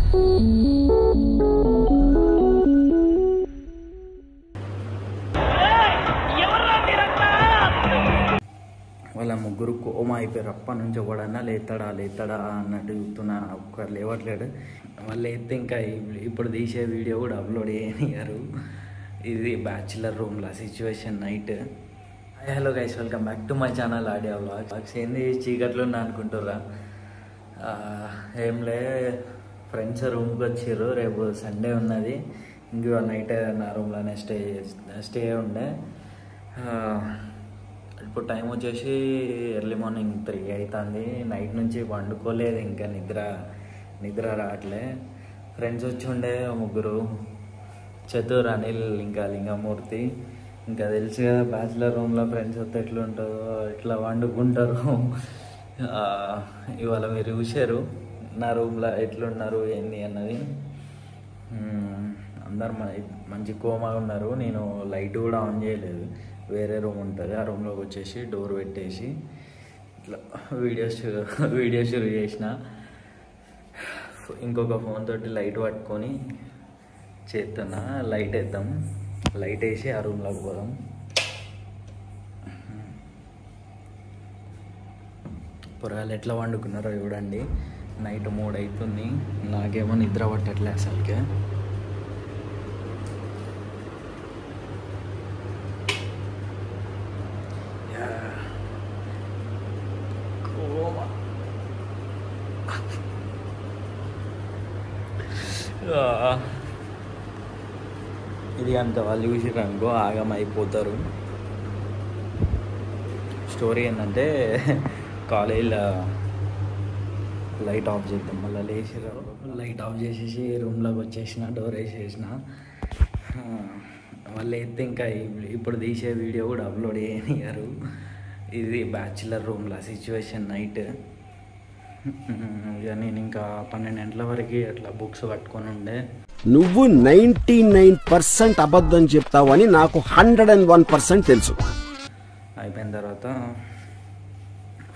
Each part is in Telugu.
వాళ్ళ ముగ్గురు కోమా అయిపోయారు. అప్పటి నుంచి ఒకడన్నా లేతాడా లేతాడా అన్నట్టు చూస్తున్నా, ఒక్కరు లేవట్లేడు. వాళ్ళు లేస్తే ఇంకా ఇప్పుడు తీసే వీడియో కూడా అప్లోడ్ చేయనియారు. ఇది బ్యాచులర్ రూమ్లో situation night. Hello guys, welcome back to my channel audio vlogs. ఏంది చీకట్లు ఉన్నా అనుకుంటుర్రా? ఏంలే, ఫ్రెండ్స్ రూమ్కి వచ్చారు. రేపు సండే ఉన్నది, ఇంకో నైట్ నా రూమ్లోనే స్టే ఉండే. ఇప్పుడు టైం వచ్చేసి ఎర్లీ మార్నింగ్ 3 అవుతుంది. నైట్ నుంచి వండుకోలేదు, ఇంకా నిద్ర రావట్లే. ఫ్రెండ్స్ వచ్చి ఉండే ముగ్గురు, చతుర్, అనిల్, ఇంకా లింగమూర్తి. ఇంకా తెలుసు కదా బ్యాచులర్ రూమ్లో ఫ్రెండ్స్ వస్తే ఎట్లుంటుందో, ఎట్లా వండుకుంటారు. ఇవాళ మీరు చూశారు నా రూమ్లో ఎట్లున్నారు ఏంది అన్నది. అందరు మంచి కోమాగా ఉన్నారు. నేను లైట్ కూడా ఆన్ చేయలేదు, వేరే రూమ్ ఉంటుంది ఆ రూమ్లోకి వచ్చేసి డోర్ పెట్టేసి ఇట్లా వీడియో షూట్ చేసిన. ఇంకొక ఫోన్ తోటి లైట్ పట్టుకొని చేస్తున్నా. లైట్ వేద్దాం, లైట్ వేసి ఆ రూమ్లోకి పోదాం. పొరగాలు ఎట్లా వండుకున్నారో చూడండి. నైట్ 3 అవుతుంది, నాకేమో నిద్ర పట్టట్లే అసలుకే. ఇది అంత వాళ్ళు చూసిర్రు అనుకో ఆగం అయిపోతారు. స్టోరీ ఏంటంటే, కాలేజీలో లైట్ ఆఫ్ చేద్దాం, మళ్ళీ లేచిర్రు. లైట్ ఆఫ్ చేసేసి రూమ్లోకి వచ్చేసిన, డోర్ వేసేసిన. వాళ్ళు అయితే ఇంకా ఇప్పుడు తీసే వీడియో కూడా అప్లోడ్ చేయనియారు. ఇది బ్యాచులర్ రూమ్లో సిచ్యువేషన్ నైట్. ఇక నేను ఇంకా 12 గంటల వరకు అట్లా బుక్స్ పట్టుకొని ఉండే. నువ్వు 99% అబద్ధం చెప్తావని నాకు 101% తెలుసు. అయిపోయిన తర్వాత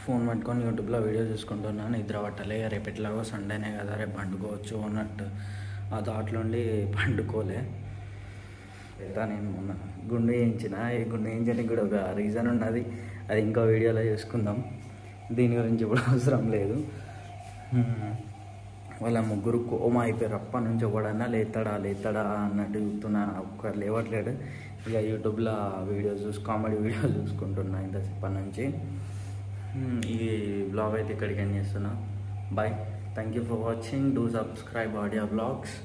ఫోన్ పట్టుకొని యూట్యూబ్లో వీడియో చూసుకుంటున్నాను. నిద్ర పట్టలే. రేపు ఎట్లాగో సండేనే కదా, రేపు పండుకోవచ్చు అన్నట్టు ఆ దాంట్లోండి పండుకోలే. నేను మొన్న గుండె వేయించిన. ఈ గుండె వేయించడానికి కూడా ఒక రీజన్ ఉన్నది, అది ఇంకో వీడియోలో చూసుకుందాం. దీని గురించి ఇప్పుడు అవసరం లేదు. వాళ్ళ ముగ్గురు కోమా అయిపోయారు. అప్పటి నుంచి ఒకడన్నా లేతాడా అన్నట్టు చూస్తున్నా, ఒక్కరు లేవట్లేడు. ఇక యూట్యూబ్లో కామెడీ వీడియోస్ చూసుకుంటున్నా ఇంతసేపటి నుంచి. ఈ బ్లాగ్ అయితే ఇక్కడికి ఎండ్ చేస్తున్నా. Bye, thank you for watching. Do subscribe audio blogs.